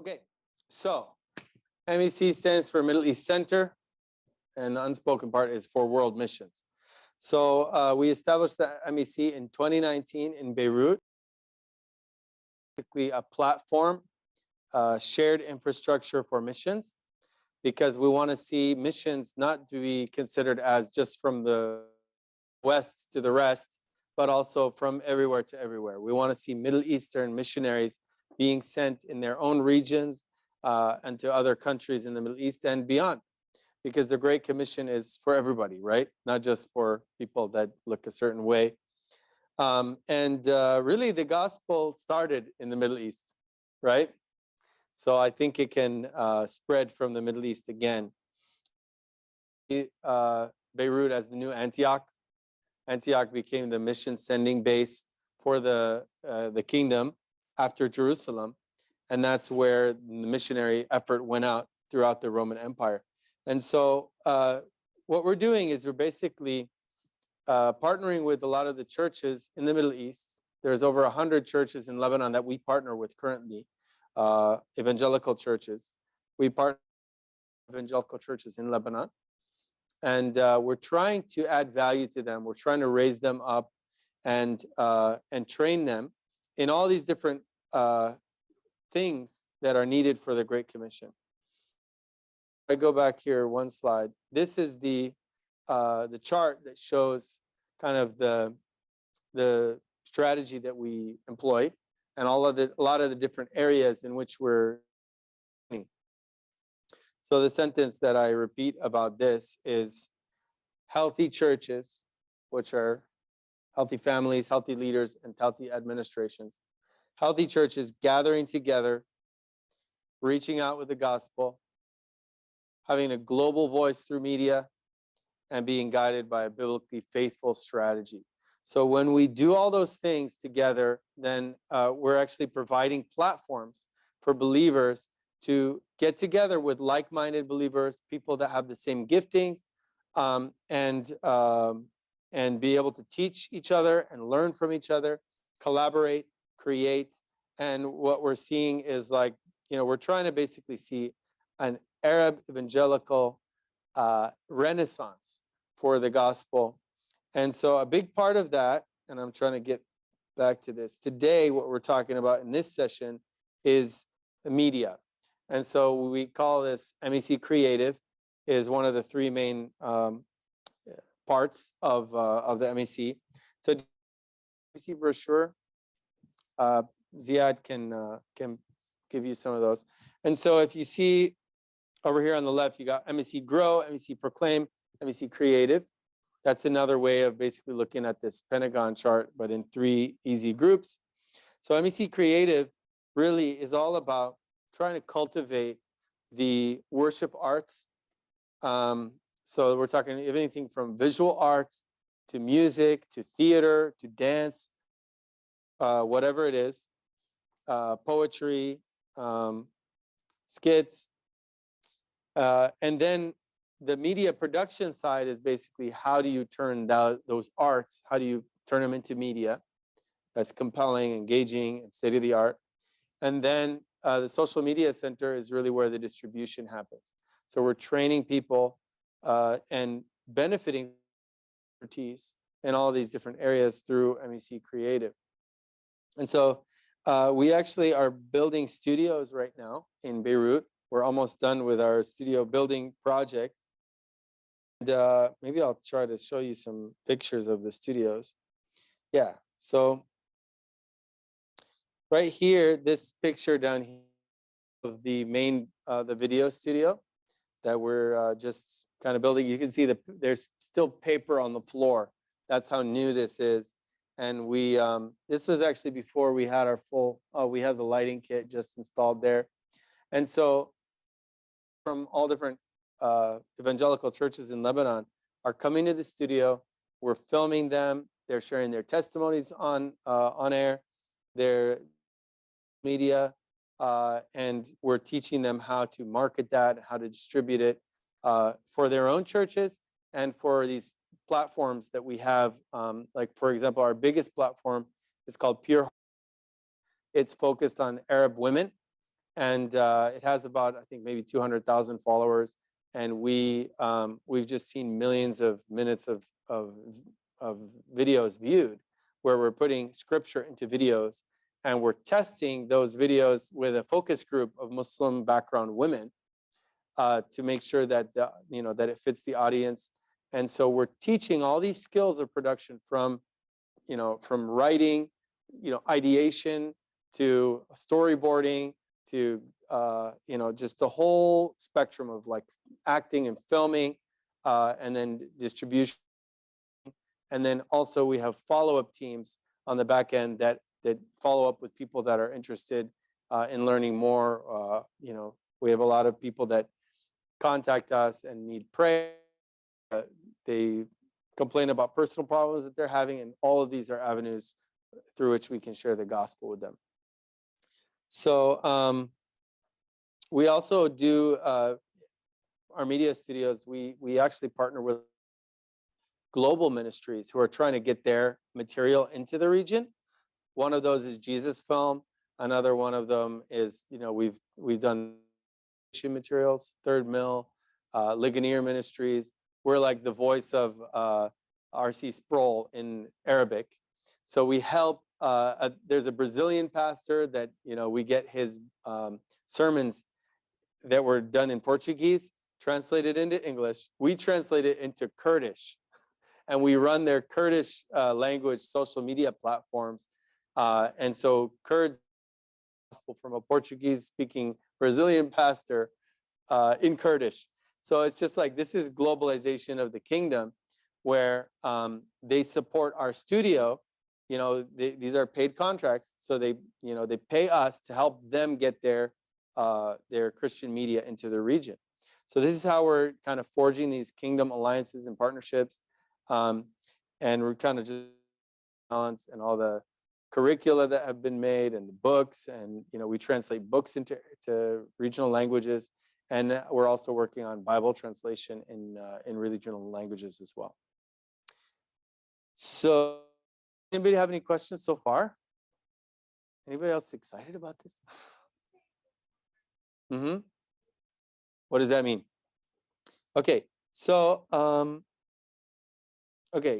Okay, so MEC stands for Middle East Center, and the unspoken part is for World Missions. So we established the MEC in 2019 in Beirut, basically a platform, shared infrastructure for missions, because we want to see missions not to be considered as just from the west to the rest, but also from everywhere to everywhere. We want to see Middle Eastern missionaries being sent in their own regions and to other countries in the Middle East and beyond, because the Great Commission is for everybody, right? Not just for people that look a certain way. Really, the gospel started in the Middle East, right? So I think it can spread from the Middle East again. Beirut as the new Antioch. Antioch became the mission sending base for the kingdom after Jerusalem. And that's where the missionary effort went out throughout the Roman Empire. And so what we're doing is we're basically partnering with a lot of the churches in the Middle East. There's over 100 churches in Lebanon that we partner with currently, evangelical churches. We partner with evangelical churches in Lebanon. And we're trying to add value to them. We're trying to raise them up and train them in all these different things that are needed for the Great Commission. I go back here one slide. This is the chart that shows kind of the strategy that we employ and a lot of the different areas in which we're. So the sentence that I repeat about this is healthy churches, which are healthy families, healthy leaders, and healthy administrations. Healthy churches gathering together, reaching out with the gospel, having a global voice through media, and being guided by a biblically faithful strategy. So when we do all those things together, then we're actually providing platforms for believers to get together with like-minded believers, people that have the same giftings, and be able to teach each other and learn from each other, collaborate, create. And what we're seeing is like, we're trying to basically see an Arab evangelical renaissance for the gospel. And so a big part of that, and I'm trying to get back to this, today what we're talking about in this session is the media. And so we call this MEC Creative, is one of the three main parts of the MEC. So MEC brochure, Ziad can give you some of those. And so if you see over here on the left, you got MEC Grow, MEC Proclaim, MEC Creative. That's another way of basically looking at this Pentagon chart, but in three easy groups. So MEC Creative really is all about trying to cultivate the worship arts. So we're talking anything from visual arts to music, to theater, to dance, whatever it is, poetry, skits. And then the media production side is basically how do you turn those arts, how do you turn them into media that's compelling, engaging, and state-of-the-art. And then the social media center is really where the distribution happens. So we're training people and benefiting expertise in all these different areas through MEC Creative. And so we actually are building studios right now in Beirut. We're almost done with our studio building project. And maybe I'll try to show you some pictures of the studios. Yeah, so right here, this picture down here of the main, the video studio that we're just kind of building. You can see there's still paper on the floor. That's how new this is. And we, this was actually before we had our full, we had the lighting kit just installed there. And so from all different evangelical churches in Lebanon are coming to the studio. We're filming them. They're sharing their testimonies on air, their media, and we're teaching them how to market that, how to distribute it for their own churches and for these platforms that we have. Like, for example, our biggest platform is called Pierre. It's focused on Arab women and it has about, I think, maybe 200,000 followers. And we've just seen millions of minutes of videos viewed, where we're putting scripture into videos, and we're testing those videos with a focus group of Muslim background women to make sure that that it fits the audience. And so we're teaching all these skills of production from writing, ideation, to storyboarding, to just the whole spectrum of like acting and filming, and then distribution. And then also we have follow-up teams on the back end that follow up with people that are interested in learning more. We have a lot of people that contact us and need prayer. They complain about personal problems that they're having, and all of these are avenues through which we can share the gospel with them. So we also do our media studios. We actually partner with global ministries who are trying to get their material into the region. One of those is Jesus Film. Another one of them is, we've done materials, Third Mill, Ligonier Ministries. We're like the voice of R.C. Sproul in Arabic. So we help, there's a Brazilian pastor that, we get his sermons that were done in Portuguese, translated into English. We translate it into Kurdish, and we run their Kurdish language social media platforms. And so Kurds, from a Portuguese speaking Brazilian pastor in Kurdish. So it's just like, this is globalization of the kingdom, where they support our studio. These are paid contracts. So they pay us to help them get their Christian media into the region. So this is how we're kind of forging these kingdom alliances and partnerships. And we're kind of just balance and all the curricula that have been made and the books, and we translate books into regional languages, and we're also working on Bible translation in regional languages as well. So anybody have any questions so far? Anybody else excited about this? What does that mean? Okay, so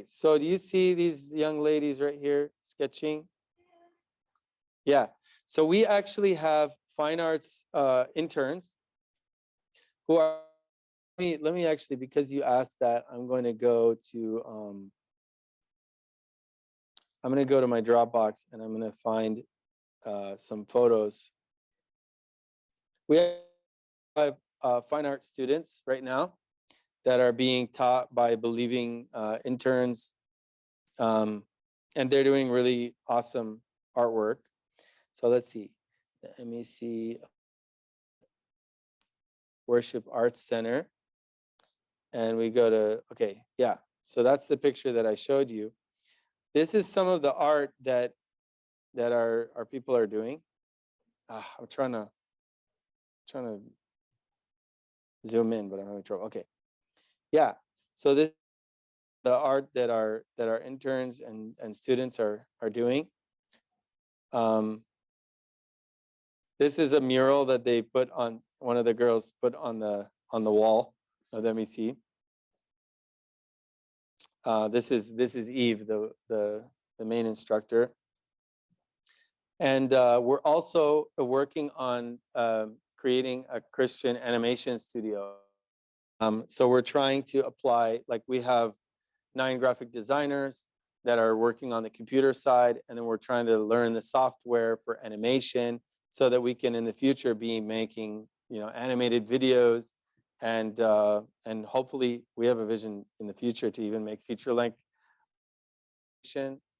so do you see these young ladies right here sketching? Yeah, so we actually have fine arts interns who are, let me actually, because you asked that, I'm going to go to my Dropbox, and I'm going to find some photos. We have fine art students right now that are being taught by believing interns, and they're doing really awesome artwork. So let's see, the MEC Worship Arts Center, and we go to, okay, yeah, so that's the picture that I showed you. This is some of the art that our people are doing. I'm trying to zoom in, but I'm having trouble. Okay, yeah, so this is the art that our interns and students are doing. This is a mural that they put on, one of the girls put on the wall of the MEC. This is Eve, the main instructor. And we're also working on creating a Christian animation studio. So we're trying to apply, like we have 9 graphic designers that are working on the computer side, and then we're trying to learn the software for animation so that we can in the future be making animated videos, and hopefully we have a vision in the future to even make feature length.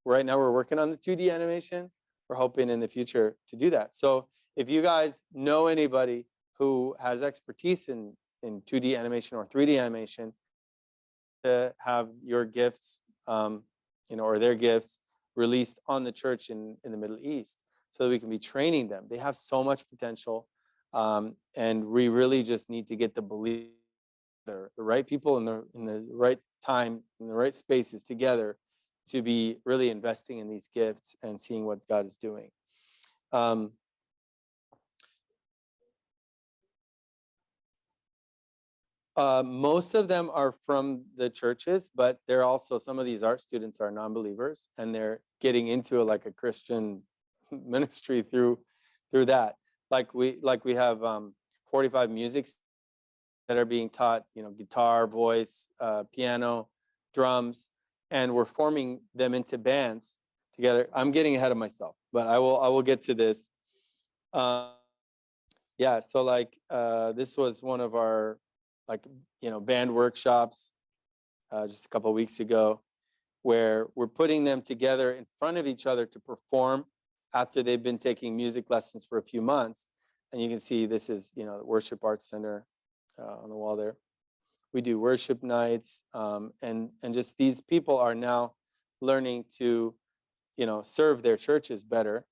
Right now we're working on the 2D animation. We're hoping in the future to do that. So if you guys know anybody who has expertise in 2D animation or 3D animation, to have your gifts, or their gifts released on the church in the Middle East, so that we can be training them. They have so much potential, and we really just need to get the belief, the right people in the right time, in the right spaces together, to be really investing in these gifts and seeing what God is doing. Most of them are from the churches, but they're also, some of these art students are non-believers, and they're getting into like a Christian ministry through that. Like we have 45 musics that are being taught, guitar, voice, piano, drums, and we're forming them into bands together. I'm getting ahead of myself, but I will get to this. Yeah, so like this was one of our band workshops just a couple of weeks ago, where we're putting them together in front of each other to perform after they've been taking music lessons for a few months. And you can see this is, the Worship Arts Center on the wall there. We do worship nights, and just these people are now learning to, serve their churches better.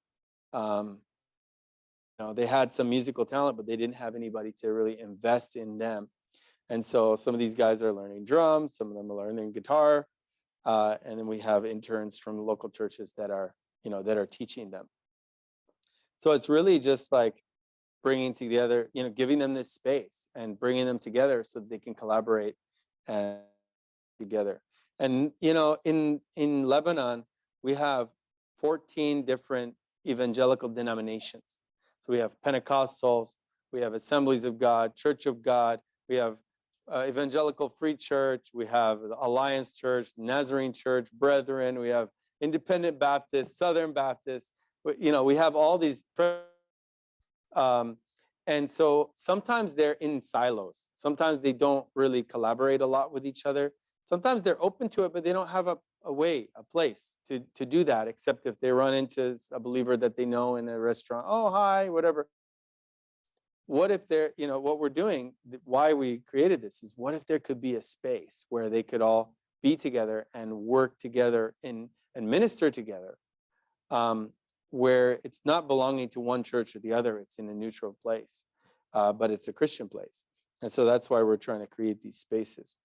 They had some musical talent, but they didn't have anybody to really invest in them. And so some of these guys are learning drums, some of them are learning guitar, and then we have interns from local churches that are, that are teaching them. So it's really just like bringing together, giving them this space and bringing them together so that they can collaborate and together. And in Lebanon, we have 14 different evangelical denominations. So we have Pentecostals, we have Assemblies of God, Church of God, we have Evangelical Free Church, we have the Alliance Church, Nazarene Church, Brethren, we have Independent Baptist, Southern Baptist. We have all these. And so sometimes they're in silos. Sometimes they don't really collaborate a lot with each other. Sometimes they're open to it, but they don't have a place to do that, except if they run into a believer that they know in a restaurant. Oh, hi, whatever. What if they're, what we're doing, why we created this is, what if there could be a space where they could all be together and work together and minister together, where it's not belonging to one church or the other, it's in a neutral place, but it's a Christian place. And so that's why we're trying to create these spaces.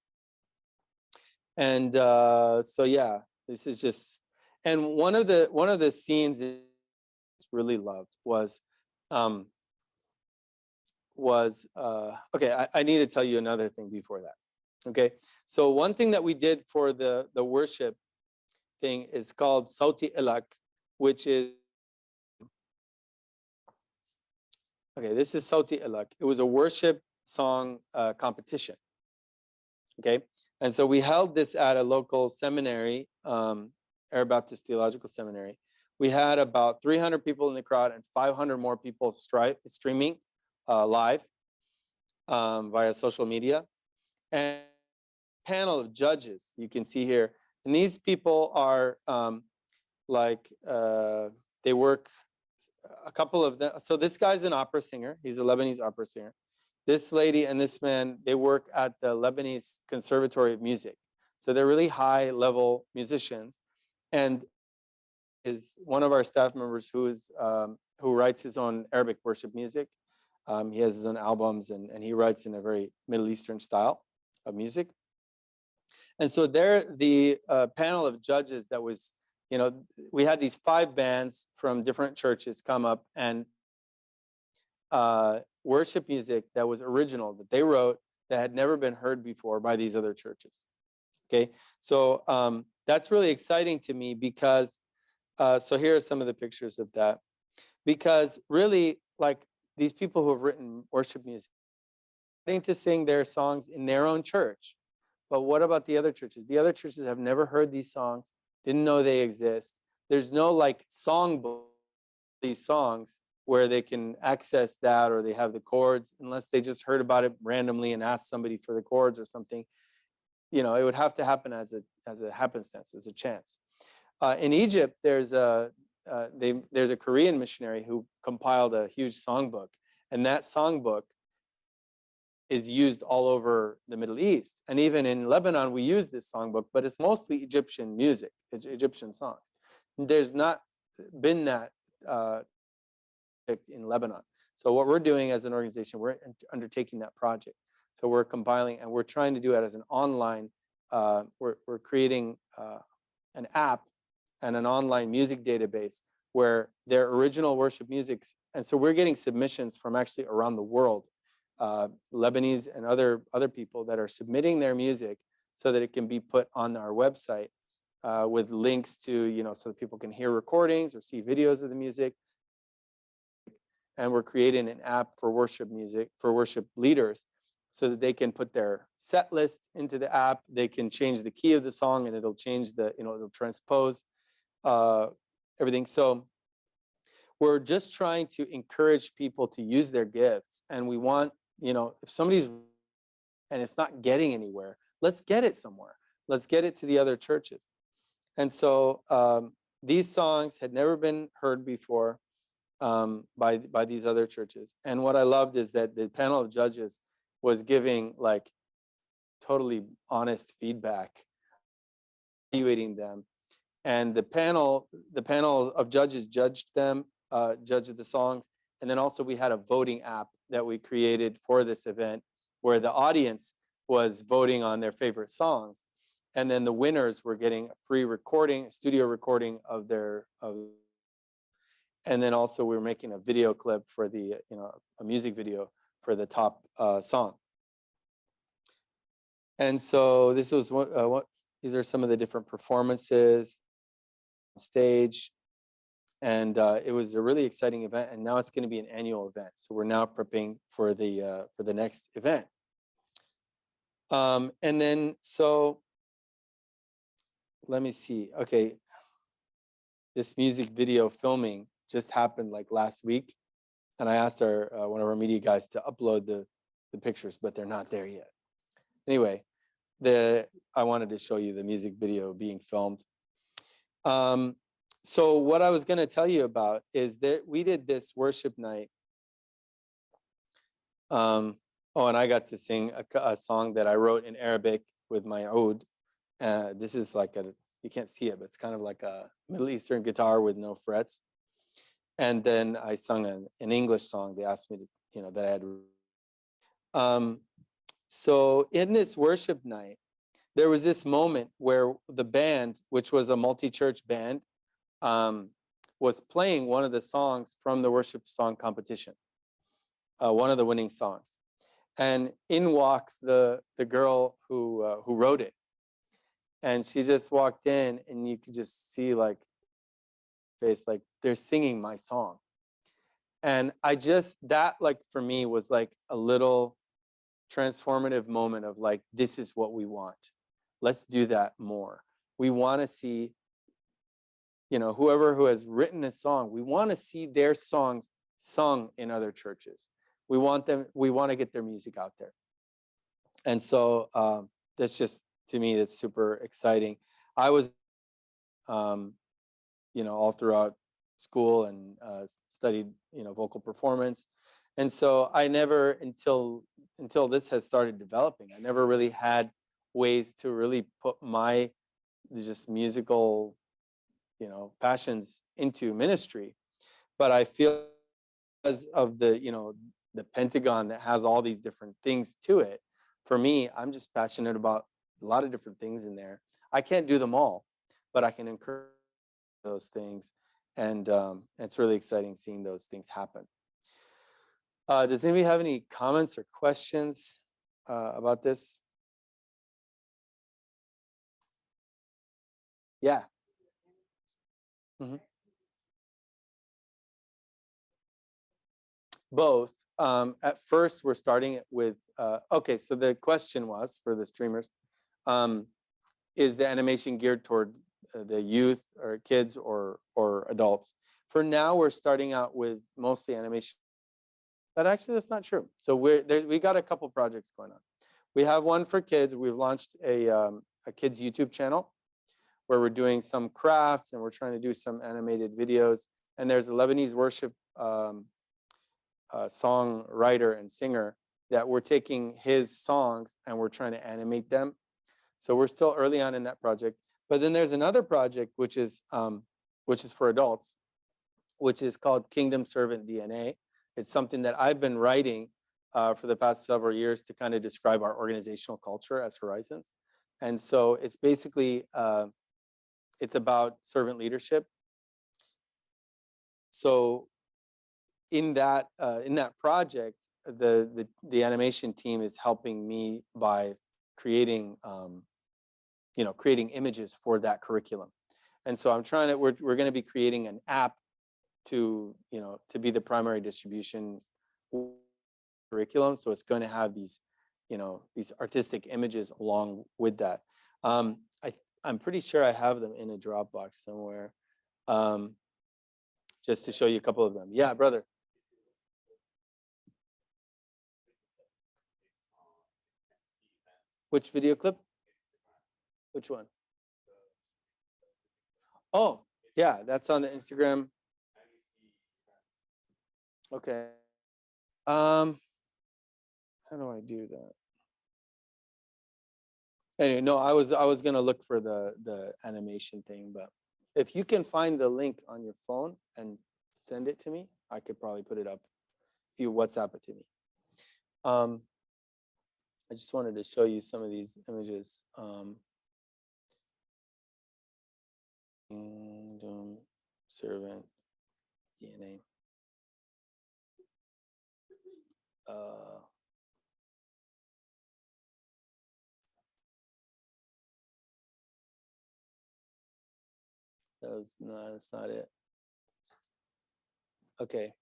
And so, yeah, this is just, and one of the scenes I really loved was okay, I need to tell you another thing before that. Okay, so one thing that we did for the worship thing is called Sauti Ilak, which is, okay, this is Sauti Ilak. It was a worship song competition. Okay, and so we held this at a local seminary, Arab Baptist Theological Seminary. We had about 300 people in the crowd and 500 more people streaming live via social media, and a panel of judges you can see here. And these people are they work, a couple of them. So this guy's an opera singer. He's a Lebanese opera singer. This lady and this man, they work at the Lebanese Conservatory of Music. So they're really high level musicians. And is one of our staff members who writes his own Arabic worship music. He has his own albums, and he writes in a very Middle Eastern style of music. And so they're the panel of judges that was, we had these 5 bands from different churches come up and worship music that was original, that they wrote, that had never been heard before by these other churches. Okay, so that's really exciting to me because, so here are some of the pictures of that. Because really, like, these people who have written worship music, starting to sing their songs in their own church. But what about the other churches? The other churches have never heard these songs, didn't know they exist. There's no like songbook, these songs where they can access that, or they have the chords, unless they just heard about it randomly and asked somebody for the chords or something. It would have to happen as a happenstance, as a chance. In Egypt, there's a Korean missionary who compiled a huge songbook, and that songbook is used all over the Middle East. And even in Lebanon, we use this songbook, but it's mostly Egyptian music, Egyptian songs. There's not been that in Lebanon. So what we're doing as an organization, we're undertaking that project. So we're compiling, and we're trying to do it as an online, we're creating an app and an online music database where their original worship musics, and so we're getting submissions from actually around the world Lebanese and other people that are submitting their music so that it can be put on our website with links to, so that people can hear recordings or see videos of the music. And we're creating an app for worship music, for worship leaders, so that they can put their set lists into the app. They can change the key of the song and it'll change it'll transpose everything. So we're just trying to encourage people to use their gifts. And we want, if somebody's, and it's not getting anywhere, let's get it somewhere. Let's get it to the other churches. And so these songs had never been heard before by these other churches. And what I loved is that the panel of judges was giving like totally honest feedback, evaluating them. And the panel of judges judged them, judged the songs. And then also we had a voting app that we created for this event where the audience was voting on their favorite songs. And then the winners were getting a free recording, a studio recording of and then also we were making a video clip for a music video for the top song. And so this was these are some of the different performances on stage. And it was a really exciting event. And now it's going to be an annual event. So we're now prepping for the next event. And then, so let me see. Okay. This music video filming just happened like last week. And I asked one of our media guys to upload the pictures, but they're not there yet. Anyway, I wanted to show you the music video being filmed. So what I was going to tell you about is that we did this worship night. And I got to sing a song that I wrote in Arabic with my oud. This is like you can't see it, but it's kind of like a Middle Eastern guitar with no frets. And then I sung an English song. They asked me to, that I had. So in this worship night, there was this moment where the band, which was a multi-church band, was playing one of the songs from the worship song competition, one of the winning songs. And in walks the girl who wrote it. And she just walked in and you could just see like face, like they're singing my song. And that like for me was like a little transformative moment of like, this is what we want. Let's do that more. We want to see, whoever who has written a song, we want to see their songs sung in other churches. We want to get their music out there. And so that's just, to me, that's super exciting. I was, all throughout school and studied, vocal performance. And so I never, until this has started developing, I never really had ways to really put my just musical, passions into ministry. But I feel because of the Pentagon that has all these different things to it, for me, I'm just passionate about a lot of different things in there. I can't do them all, but I can encourage those things. And it's really exciting seeing those things happen. Does anybody have any comments or questions about this? Yeah. Mm-hmm. Both. At first, we're starting it with, okay, so the question was for the streamers, is the animation geared toward the youth or kids or adults? For now, we're starting out with mostly animation. But actually, that's not true. So we got a couple projects going on. We have one for kids. We've launched a kids YouTube channel where we're doing some crafts and we're trying to do some animated videos. And there's a Lebanese worship songwriter and singer that we're taking his songs and we're trying to animate them. So we're still early on in that project. But then there's another project which is for adults, which is called Kingdom Servant DNA. It's something that I've been writing for the past several years to kind of describe our organizational culture as Horizons. And so it's basically, it's about servant leadership. So in that project, the animation team is helping me by creating creating images for that curriculum. And so we're going to be creating an app to be the primary distribution curriculum. So it's going to have these artistic images along with that. I'm pretty sure I have them in a Dropbox somewhere, just to show you a couple of them. Yeah, brother. Which video clip? Which one? Oh, yeah, that's on the Instagram. Okay. How do I do that? Anyway, no, I was gonna look for the animation thing, but if you can find the link on your phone and send it to me, I could probably put it up if you WhatsApp it to me. I just wanted to show you some of these images. Kingdom servant DNA. No, that's not it. Okay.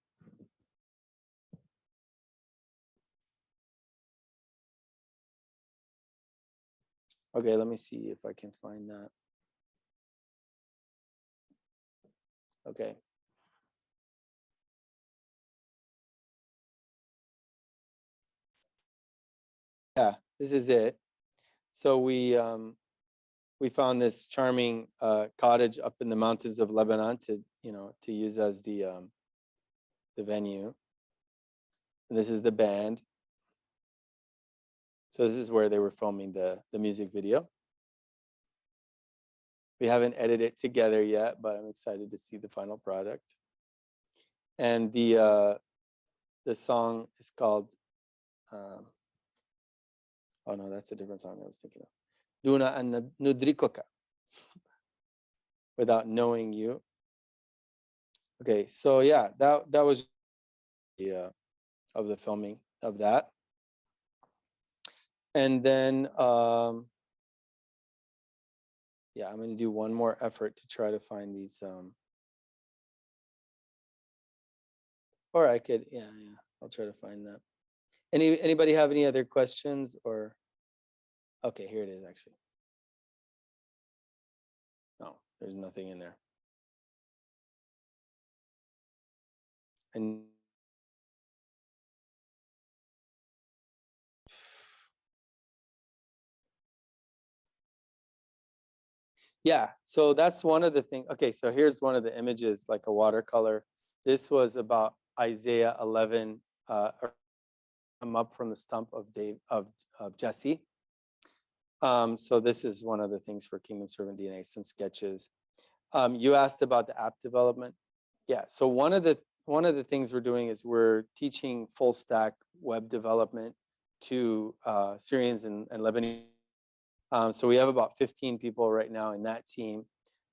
Okay, let me see if I can find that. Okay. Yeah, this is it. So we found this charming cottage up in the mountains of Lebanon to use as the venue. And this is the band. So this is where they were filming the music video. We haven't edited it together yet, but I'm excited to see the final product. And the song is called, oh no, that's a different song I was thinking of. Duna an nudrikoka, without knowing you. Okay, so yeah, that was the of the filming of that. And then yeah, I'm going to do one more effort to try to find these or I could yeah, I'll try to find that. Anybody have any other questions? Or okay, here it is actually. No, there's nothing in there. And yeah, so that's one of the things. Okay, so here's one of the images, like a watercolor. This was about Isaiah 11, come up from the stump of Jesse. So this is one of the things for Kingdom Servant DNA, some sketches. You asked about the app development. Yeah, so one of the things we're doing is we're teaching full stack web development to Syrians and Lebanese. So we have about 15 people right now in that team.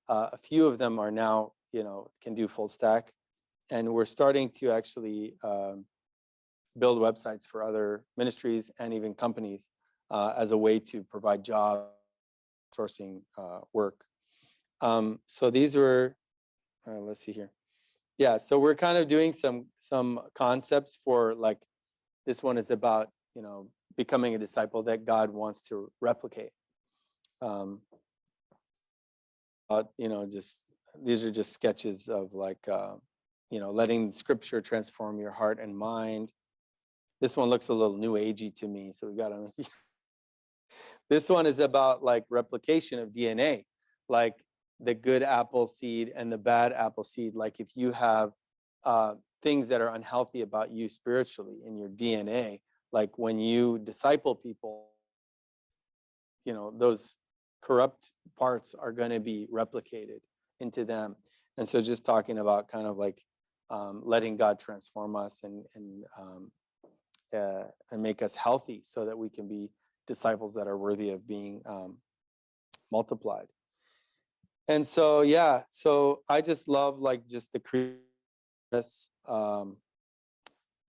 A few of them are now, can do full stack. And we're starting to actually build websites for other ministries and even companies as a way to provide job sourcing work. So these were, let's see here. Yeah, so we're kind of doing some concepts for, like, this one is about, becoming a disciple that God wants to replicate. Just these are just sketches of, like, letting Scripture transform your heart and mind. This one looks a little new agey to me, so we got to. This one is about, like, replication of DNA, like the good apple seed and the bad apple seed. Like, if you have things that are unhealthy about you spiritually in your DNA, like when you disciple people, those corrupt parts are going to be replicated into them. And so just talking about kind of like letting God transform us and make us healthy so that we can be disciples that are worthy of being multiplied. And so, yeah, so I just love, like, just the creativity.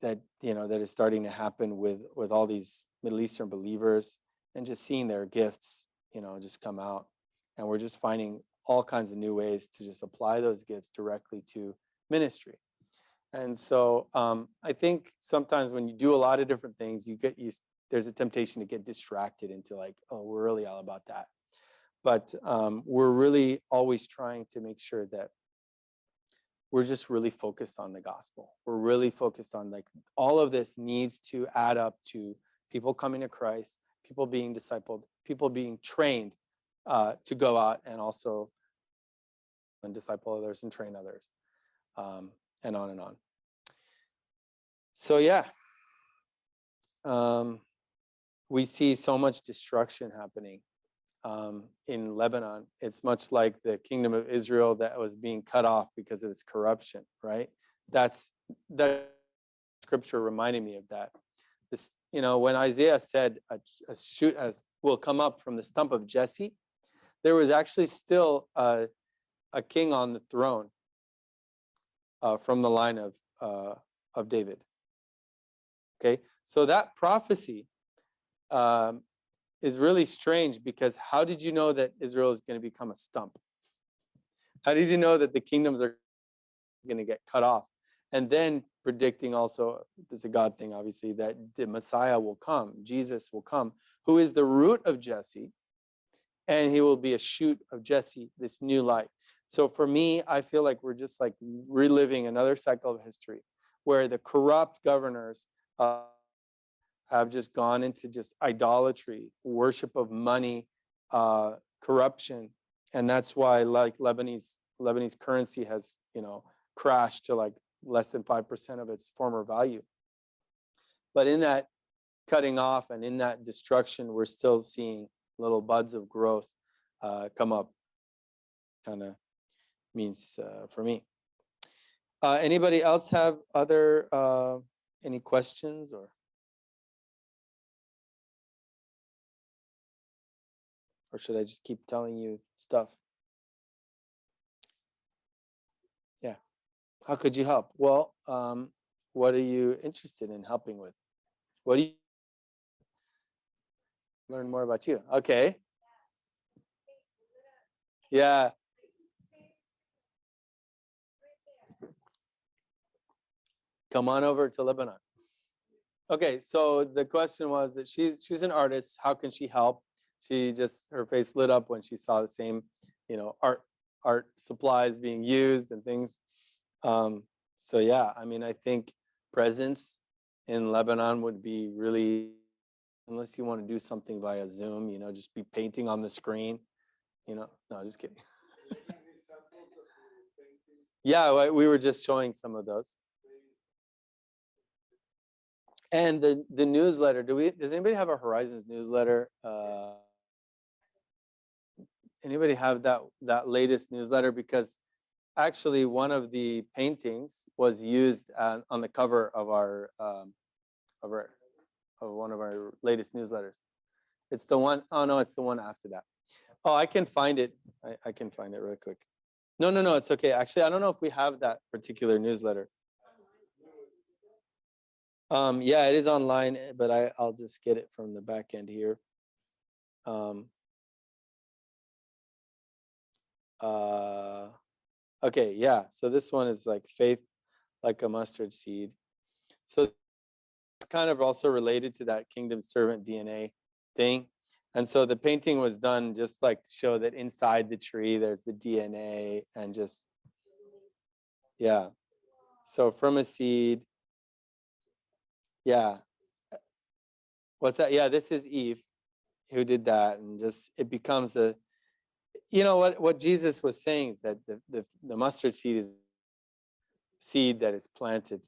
that that is starting to happen with all these Middle Eastern believers, and just seeing their gifts just come out, and we're just finding all kinds of new ways to just apply those gifts directly to ministry. And so I think sometimes when you do a lot of different things, there's a temptation to get distracted into like, oh, we're really all about that. But we're really always trying to make sure that we're just really focused on the gospel. We're really focused on like all of this needs to add up to people coming to Christ, people being discipled, people being trained to go out and also disciple others and train others, and on and on. So yeah, we see so much destruction happening in Lebanon. It's much like the kingdom of Israel that was being cut off because of its corruption, right? That scripture reminded me of that. This, when Isaiah said a shoot will come up from the stump of Jesse, there was actually still a king on the throne from the line of David. Okay, so that prophecy is really strange, because how did you know that Israel is going to become a stump? How did you know that the kingdoms are going to get cut off? And then predicting also, this is a God thing, obviously, that the Messiah will come, Jesus will come, who is the root of Jesse, and he will be a shoot of Jesse, this new light. So for me, I feel like we're just like reliving another cycle of history where the corrupt governors have just gone into just idolatry, worship of money, corruption. And that's why like Lebanese currency has, crashed to like less than 5% of its former value. But in that cutting off and in that destruction, we're still seeing little buds of growth come up. Kind of means for me. Anybody else have any questions or should I just keep telling you stuff? Yeah. How could you help? Well, what are you interested in helping with? What do you learn more about you? Okay. Yeah. Come on over to Lebanon. Okay, so the question was that she's an artist. How can she help? Her face lit up when she saw the same, art supplies being used and things. So yeah, I mean, I think presence in Lebanon would be really, unless you want to do something via Zoom, just be painting on the screen, no, just kidding. Yeah, we were just showing some of those. And the newsletter, does anybody have a Horizons newsletter? Anybody have that latest newsletter? Because actually one of the paintings was used on the cover of one of our latest newsletters. It's the one, oh no, it's the one after that. Oh, I can find it. I can find it real quick. No, it's okay. Actually, I don't know if we have that particular newsletter. Yeah, it is online, but I'll just get it from the back end here. Okay, yeah. So this one is like faith like a mustard seed. So it's kind of also related to that kingdom servant DNA thing. And so the painting was done just like to show that inside the tree there's the DNA, and just, yeah. So from a seed. Yeah. What's that? Yeah, this is Eve who did that, and just it becomes what Jesus was saying is that the mustard seed is seed that is planted,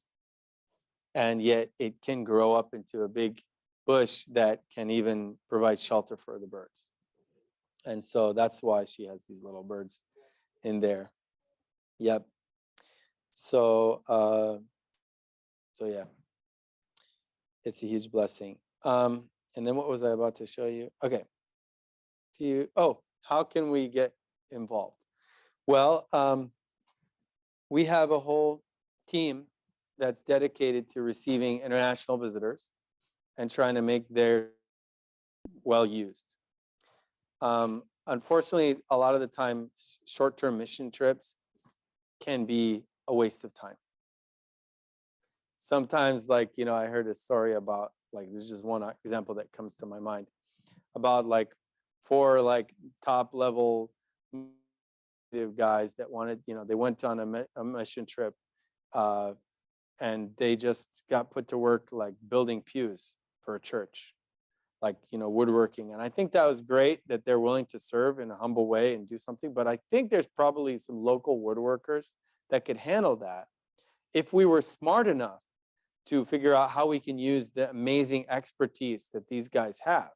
and yet it can grow up into a big bush that can even provide shelter for the birds. And so that's why she has these little birds in there. Yep. So yeah, it's a huge blessing. And then what was I about to show you? Okay. How can we get involved? Well, we have a whole team that's dedicated to receiving international visitors and trying to make their well used. Unfortunately, a lot of the time, short-term mission trips can be a waste of time. Sometimes, like, you know, I heard a story about, like, there's just one example that comes to my mind about like 4 like top level guys that wanted, you know, they went on a mission trip, and they just got put to work like building pews for a church, like, you know, woodworking. And I think that was great that they're willing to serve in a humble way and do something. But I think there's probably some local woodworkers that could handle that if we were smart enough to figure out how we can use the amazing expertise that these guys have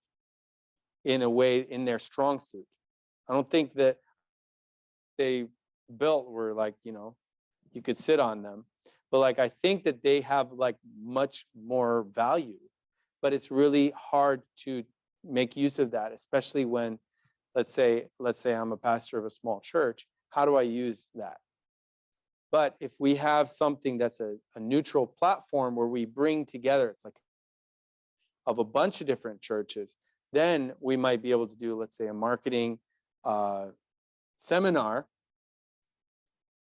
in a way in their strong suit. I don't think that they built were like, you know, you could sit on them, but like I think that they have like much more value, but it's really hard to make use of that, especially when, let's say I'm a pastor of a small church. How do I use that? But if we have something that's a neutral platform where we bring together, it's like of a bunch of different churches, then we might be able to do, let's say, a marketing seminar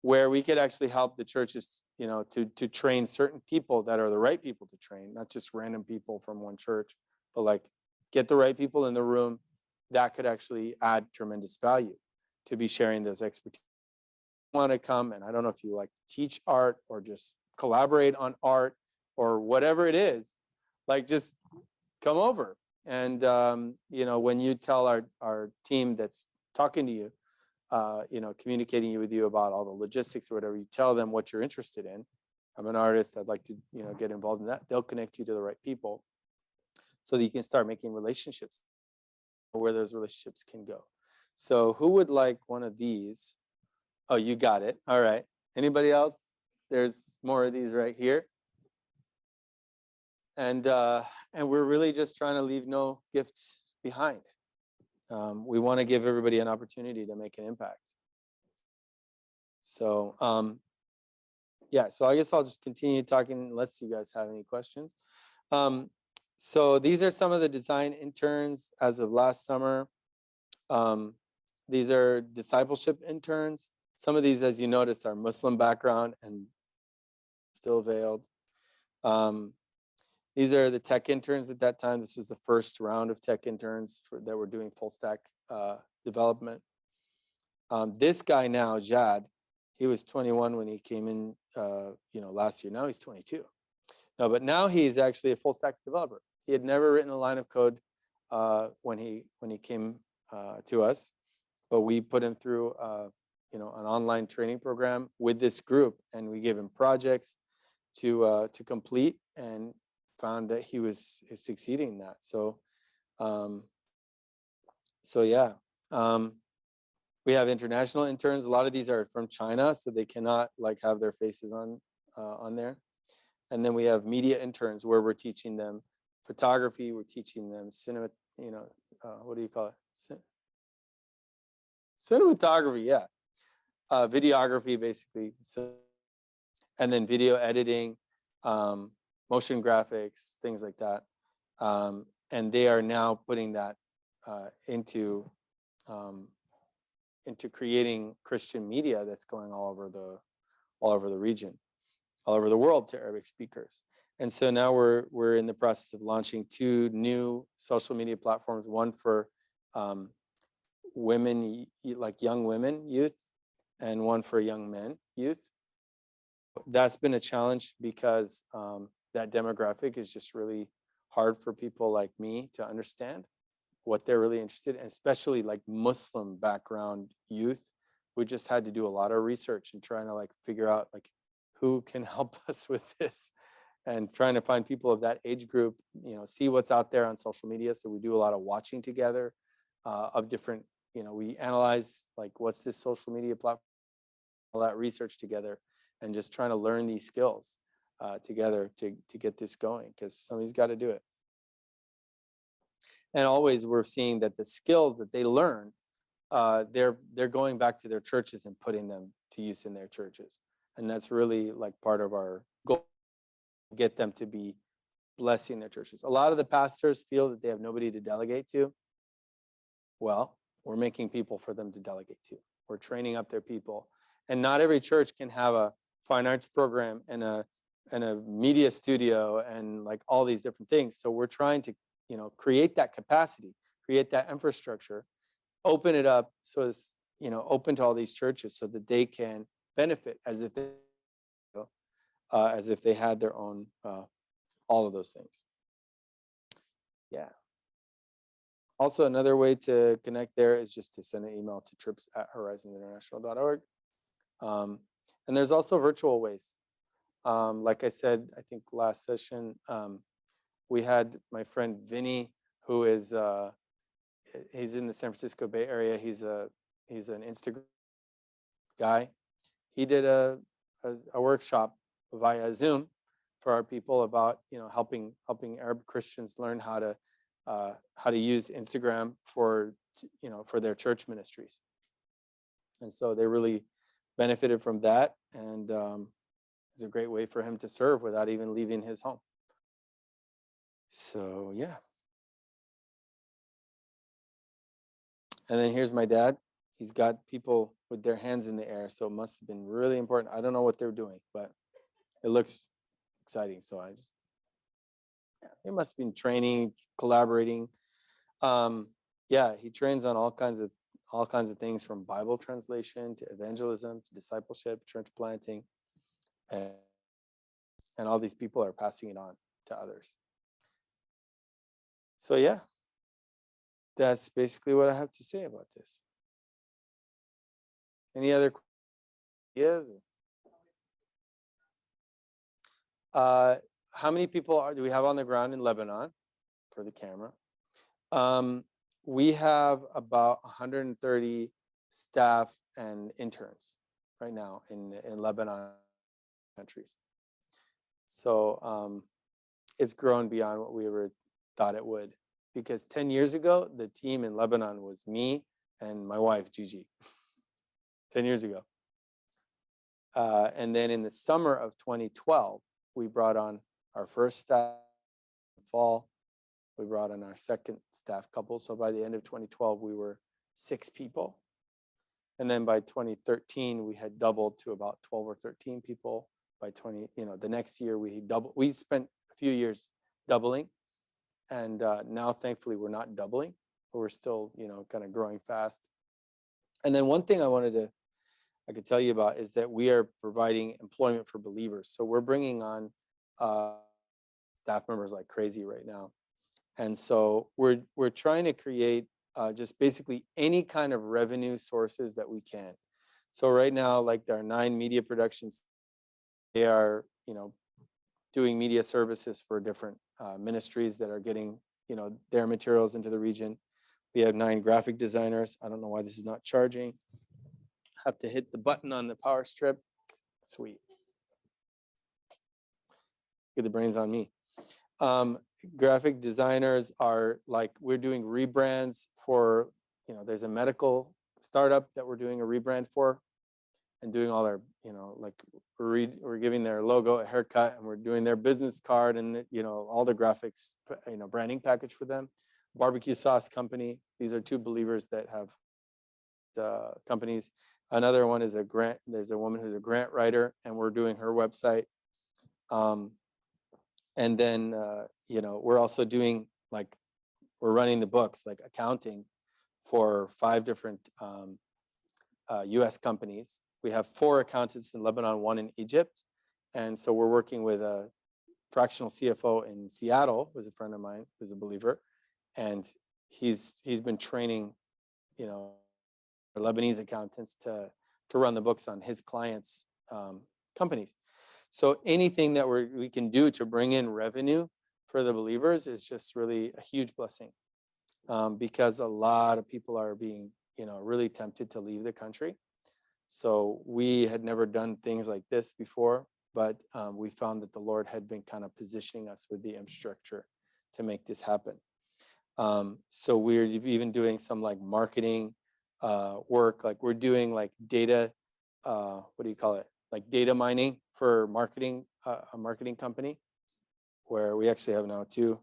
where we could actually help the churches, you know, to train certain people that are the right people to train, not just random people from one church, but like get the right people in the room. That could actually add tremendous value to be sharing those expertise. Want to come, and I don't know if you like to teach art or just collaborate on art or whatever it is, like just come over. And you know, when you tell our team that's talking to you, you know, communicating with you about all the logistics or whatever, you tell them what you're interested in. I'm an artist, I'd like to, you know, get involved in that. They'll connect you to the right people so that you can start making relationships where those relationships can go. So who would like one of these? Oh, you got it. All right. Anybody else? There's more of these right here. And we're really just trying to leave no gift behind. We want to give everybody an opportunity to make an impact. So yeah, so I guess I'll just continue talking unless you guys have any questions. So these are some of the design interns as of last summer. These are discipleship interns. Some of these, as you notice, are Muslim background and still veiled. These are the tech interns at that time. This was the first round of tech interns that were doing full stack development. This guy now, Jad, he was 21 when he came in, you know, last year. Now he's 22. No, but now he's actually a full stack developer. He had never written a line of code when he came to us, but we put him through you know, an online training program with this group, and we gave him projects to complete, and found that he was succeeding in that. So so yeah, we have international interns. A lot of these are from China, so they cannot like have their faces on there. And then we have media interns where we're teaching them photography, we're teaching them cinema, you know, what do you call it? Cinematography, yeah. Videography, basically. So, and then video editing, motion graphics, things like that. And they are now putting that into creating Christian media that's going all over the region, all over the world to Arabic speakers. And so now we're in the process of launching 2 new social media platforms, one for women, like young women, youth, and one for young men, youth. That's been a challenge because that demographic is just really hard for people like me to understand what they're really interested in, especially like Muslim background youth. We just had to do a lot of research and trying to like figure out like who can help us with this, and trying to find people of that age group, you know, see what's out there on social media. So we do a lot of watching together of different, you know, we analyze like what's this social media platform, all that research together, and just trying to learn these skills together to get this going, because somebody's got to do it. And always we're seeing that the skills that they learn, they're going back to their churches and putting them to use in their churches. And that's really like part of our goal. get them to be blessing their churches. A lot of the pastors feel that they have nobody to delegate to. Well, we're making people for them to delegate to. We're training up their people. And not every church can have a fine arts program and a media studio and like all these different things. So we're trying to, create that capacity, create that infrastructure, open it up so it's, open to all these churches so that they can benefit as if they had their own, all of those things. Yeah. Also, another way to connect there is just to send an email to trips@horizonsinternational.org. And there's also virtual ways. Like I said, I think last session, we had my friend Vinny, who is he's in the San Francisco Bay Area. He's an Instagram guy. He did a workshop via Zoom for our people about helping Arab Christians learn how to use Instagram for their church ministries. And so they really benefited from that, and it's a great way for him to serve without even leaving his home. So yeah. And then here's my dad. He's got people with their hands in the air, so it must have been really important. I don't know what they're doing, but it looks exciting. So they must have been training, collaborating. Yeah, he trains on all kinds of things, from Bible translation to evangelism to discipleship, church planting, and all these people are passing it on to others. So yeah, that's basically what I have to say about this. Any other ideas? How many people do we have on the ground in Lebanon for the camera? We have about 130 staff and interns right now in Lebanon countries. So it's grown beyond what we ever thought it would, because 10 years ago, the team in Lebanon was me and my wife, Gigi, 10 years ago. And then in the summer of 2012, we brought on our first staff. In the fall, we brought on our second staff couple. So by the end of 2012, we were 6 people. And then by 2013, we had doubled to about 12 or 13 people. By the next year, we spent a few years doubling. And now, thankfully, we're not doubling, but we're still, kind of growing fast. And then one thing I could tell you about is that we are providing employment for believers. So we're bringing on staff members like crazy right now. And so we're trying to create just basically any kind of revenue sources that we can. So right now, like there are 9 media productions. They are, doing media services for different ministries that are getting, their materials into the region. We have 9 graphic designers. I don't know why this is not charging. Have to hit the button on the power strip. Sweet. Get the brains on me. Graphic designers are like, we're doing rebrands for, there's a medical startup that we're doing a rebrand for, and doing all their, like we're giving their logo a haircut, and we're doing their business card and, all the graphics, branding package for them. Barbecue sauce company. These are 2 believers that have companies. Another one is there's a woman who's a grant writer, and we're doing her website. And then, we're also doing we're running the books, like accounting for 5 different US companies. We have 4 accountants in Lebanon, 1 in Egypt. And so we're working with a fractional CFO in Seattle, who's a friend of mine, who's a believer. And he's been training, Lebanese accountants to run the books on his clients' companies. So anything that we can do to bring in revenue for the believers is just really a huge blessing, because a lot of people are being, really tempted to leave the country. So we had never done things like this before, but we found that the Lord had been kind of positioning us with the infrastructure to make this happen. So we're even doing some marketing work, we're doing data, what do you call it? Like data mining for marketing, a marketing company. where we actually have now 2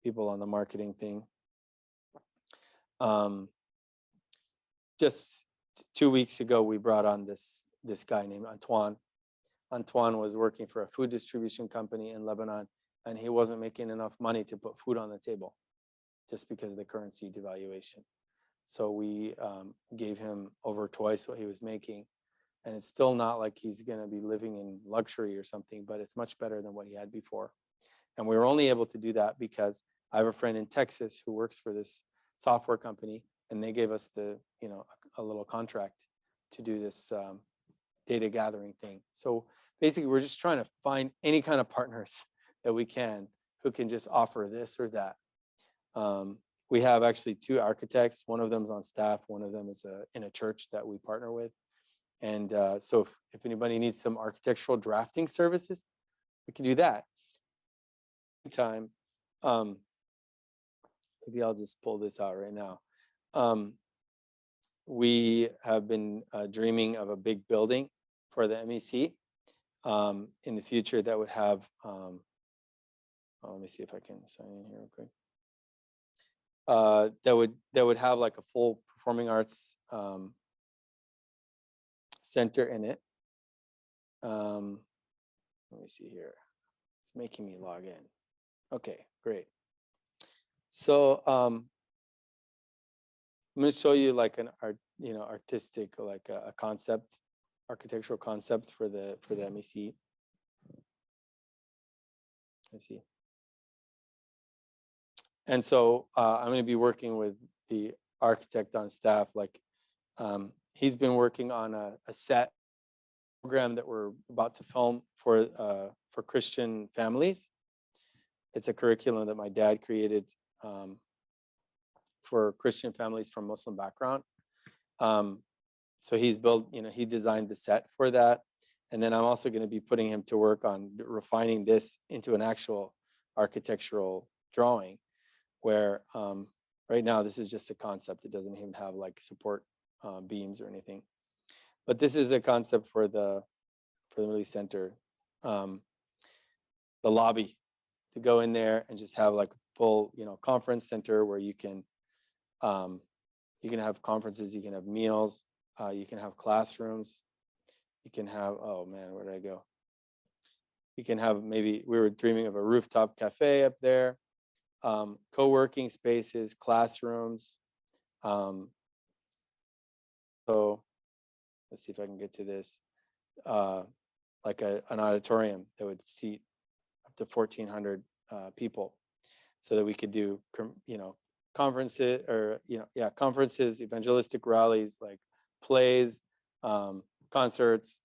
people on the marketing thing. Just 2 weeks ago, we brought on this guy named Antoine. Antoine was working for a food distribution company in Lebanon, and he wasn't making enough money to put food on the table just because of the currency devaluation. So we gave him over twice what he was making. And it's still not like he's going to be living in luxury or something, but it's much better than what he had before. And we were only able to do that because I have a friend in Texas who works for this software company, and they gave us a little contract to do this data gathering thing. So basically, we're just trying to find any kind of partners that we can who can just offer this or that. We have actually 2 architects. One of them is on staff. One of them is in a church that we partner with. And so if anybody needs some architectural drafting services, we can do that. Time, maybe I'll just pull this out right now. We have been dreaming of a big building for the MEC in the future that would have, let me see if I can sign in here real quick. That would have like a full performing arts center in it. Let me see here. It's making me log in. Okay, great. So I'm going to show you like an artistic, like a concept, architectural concept for the MEC. Let's see. And so I'm going to be working with the architect on staff. Like he's been working on a set program that we're about to film for Christian families. It's a curriculum that my dad created for Christian families from Muslim background. So he's built, he designed the set for that. And then I'm also going to be putting him to work on refining this into an actual architectural drawing where right now this is just a concept. It doesn't even have like support beams or anything. But this is a concept for the Middle East Center. The lobby, to go in there and just have like a full, conference center where you can have conferences, you can have meals, you can have classrooms, you can have, oh man, where did I go? You can have, maybe we were dreaming of a rooftop cafe up there, co-working spaces, classrooms. So let's see if I can get to this. Like an auditorium that would seat up to 1,400 people, so that we could do, conferences or conferences, evangelistic rallies, like plays, concerts,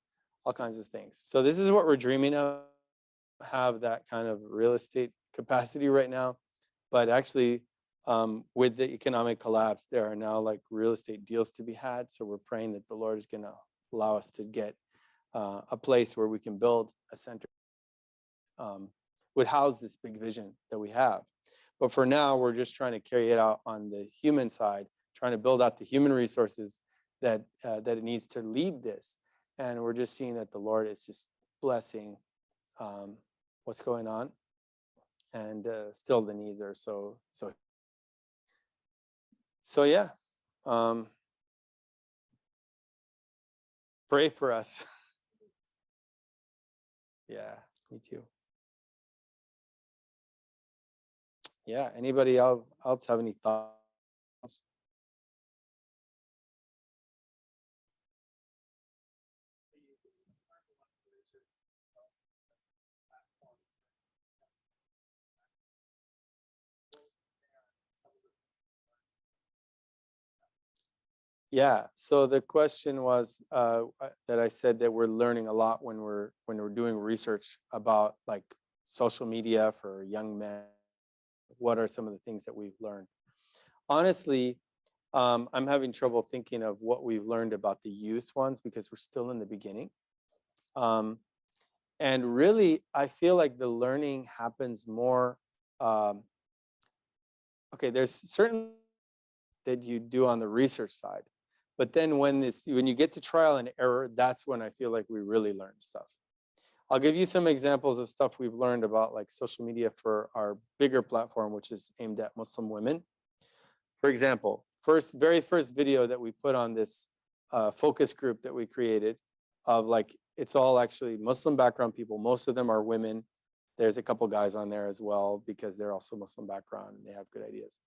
all kinds of things. So this is what we're dreaming of. Have that kind of real estate capacity right now, but actually with the economic collapse, there are now like real estate deals to be had. So we're praying that the Lord is going to allow us to get a place where we can build a center would house this big vision that we have. But for now, we're just trying to carry it out on the human side, trying to build out the human resources that it needs to lead this. And we're just seeing that the Lord is just blessing what's going on. And still the needs are so yeah. Pray for us. Yeah, me too. Yeah, anybody else have any thoughts? Yeah, so the question was that I said that we're learning a lot when we're doing research about like social media for young men. What are some of the things that we've learned? Honestly, I'm having trouble thinking of what we've learned about the youth ones because we're still in the beginning. And really, I feel like the learning happens more. Okay, there's certain that you do on the research side, but then when you get to trial and error, that's when I feel like we really learn stuff. I'll give you some examples of stuff we've learned about like social media for our bigger platform, which is aimed at Muslim women. For example, very first video that we put on this focus group that we created of like, it's all actually Muslim background people. Most of them are women. There's a couple guys on there as well because they're also Muslim background and they have good ideas.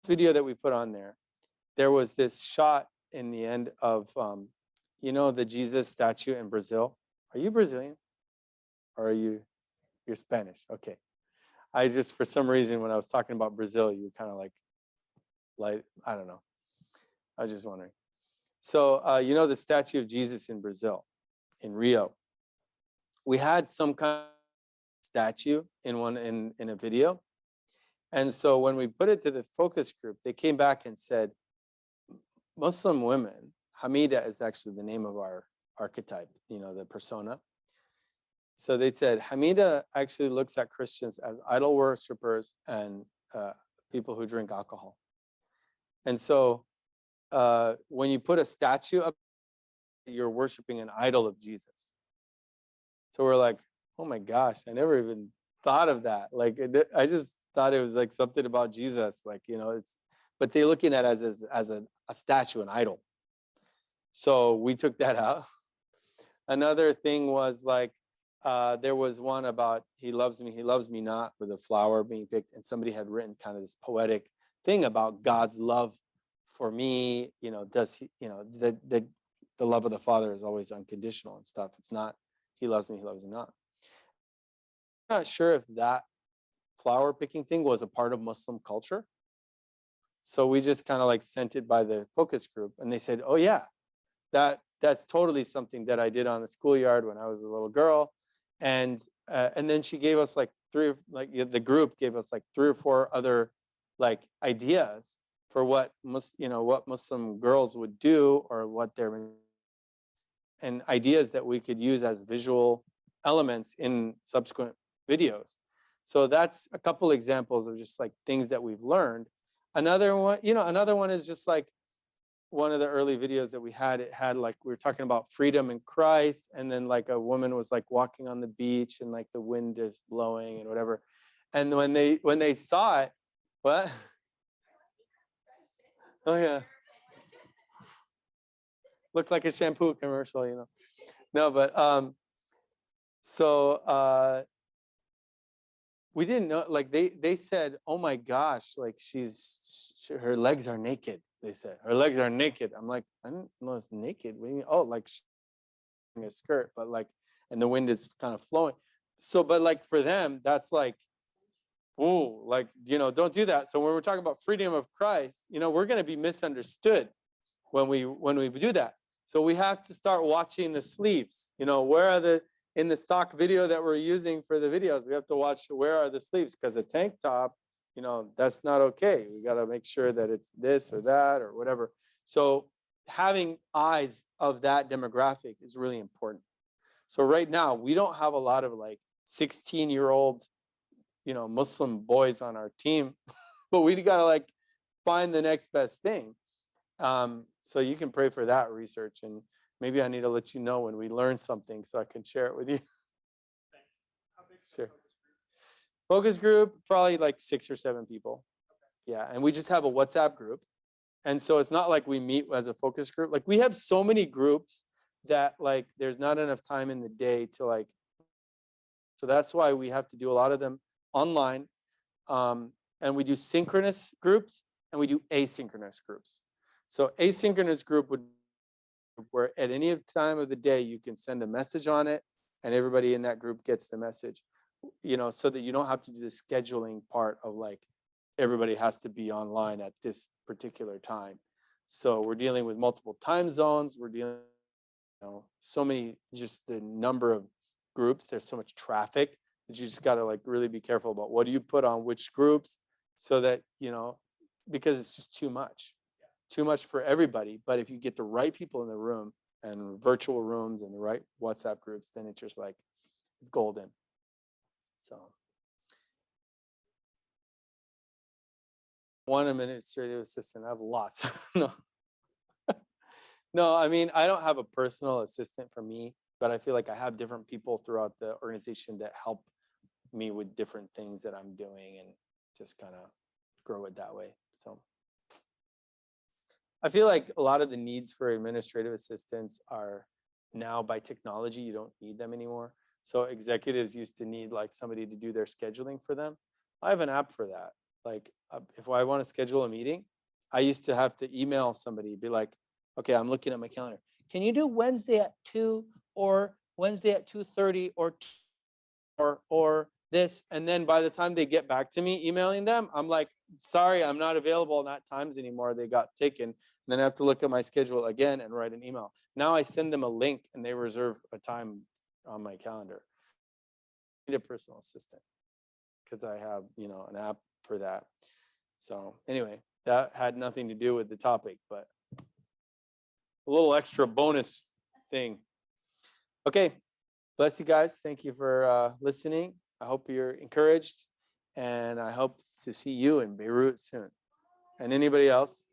Video that we put on there was this shot in the end of, you know, the Jesus statue in Brazil. Are you Brazilian? Or you're Spanish? Okay. I just, for some reason, when I was talking about Brazil, you were kind of like, I don't know. I was just wondering. So, you know, the statue of Jesus in Brazil, in Rio, we had some kind of statue in a video. And so when we put it to the focus group, they came back and said, Muslim women, Hamida is actually the name of our archetype, you know, the persona. So they said, Hamida actually looks at Christians as idol worshippers and people who drink alcohol. And so when you put a statue up, you're worshiping an idol of Jesus. So we're like, oh my gosh, I never even thought of that. Like, I just thought it was like something about Jesus, like, you know, but they're looking at it as a statue, an idol. So we took that out. Another thing was like, there was one about he loves me not, with a flower being picked, and somebody had written kind of this poetic thing about God's love for me. You know, does he, you know, the love of the Father is always unconditional and stuff. It's not he loves me not. I'm not sure if that flower picking thing was a part of Muslim culture. So we just kind of like sent it by the focus group, and they said, oh yeah, that's totally something that I did on the schoolyard when I was a little girl. And then she gave us like the group gave us like 3 or 4 other like ideas for what Muslim girls would do, or what they're, and ideas that we could use as visual elements in subsequent videos. So that's a couple examples of just like things that we've learned. Another one is just like one of the early videos that we had. It had like, we were talking about freedom in Christ, and then like a woman was like walking on the beach and like the wind is blowing and whatever. And when they saw it, what? Oh yeah. Looked like a shampoo commercial, you know. No, but we didn't know, like they said, oh my gosh, like her legs are naked. They said her legs are naked. I'm like, I didn't know it's naked. What do you mean? Oh, like a skirt, but like, and the wind is kind of flowing. So, but like for them, that's like, whoa, like, you know, don't do that. So when we're talking about freedom of Christ, you know, we're going to be misunderstood when we do that. So we have to start watching the sleeves. You know, where are in the stock video that we're using for the videos, we have to watch where are the sleeves, because the tank top, you know, that's not okay. We got to make sure that it's this or that or whatever. So having eyes of that demographic is really important. So right now, we don't have a lot of like 16-year-old, you know, Muslim boys on our team, but we got to like find the next best thing. So you can pray for that research, and maybe I need to let you know when we learn something so I can share it with you. Thanks. How big is Sure. the focus group? Focus group, probably like 6 or 7 people. Okay. Yeah, and we just have a WhatsApp group. And so it's not like we meet as a focus group. Like we have so many groups that like there's not enough time in the day to like, so that's why we have to do a lot of them online. And we do synchronous groups and we do asynchronous groups. So asynchronous group would, where at any time of the day you can send a message on it and everybody in that group gets the message, you know, so that you don't have to do the scheduling part of like everybody has to be online at this particular time. So we're dealing with multiple time zones. We're dealing, you know, so many, just the number of groups, there's so much traffic that you just got to like really be careful about what do you put on which groups, so that, you know, because it's just too much for everybody. But if you get the right people in the room and virtual rooms and the right WhatsApp groups, then it's just like, it's golden. So one administrative assistant, I have lots. No, I mean, I don't have a personal assistant for me. but I feel like I have different people throughout the organization that help me with different things that I'm doing and just kind of grow it that way. So I feel like a lot of the needs for administrative assistants are now by technology, you don't need them anymore. So executives used to need like somebody to do their scheduling for them. I have an app for that. Like if I want to schedule a meeting, I used to have to email somebody, be like, okay, I'm looking at my calendar. Can you do Wednesday at 2 or Wednesday at 2:30 or this? And then by the time they get back to me emailing them, I'm like, sorry, I'm not available on that times anymore. They got taken. And then I have to look at my schedule again and write an email. Now I send them a link and they reserve a time on my calendar. I need a personal assistant because I have, an app for that. So anyway, that had nothing to do with the topic, but a little extra bonus thing. Okay, bless you guys. Thank you for listening. I hope you're encouraged, and I hope to see you in Beirut soon. And anybody else?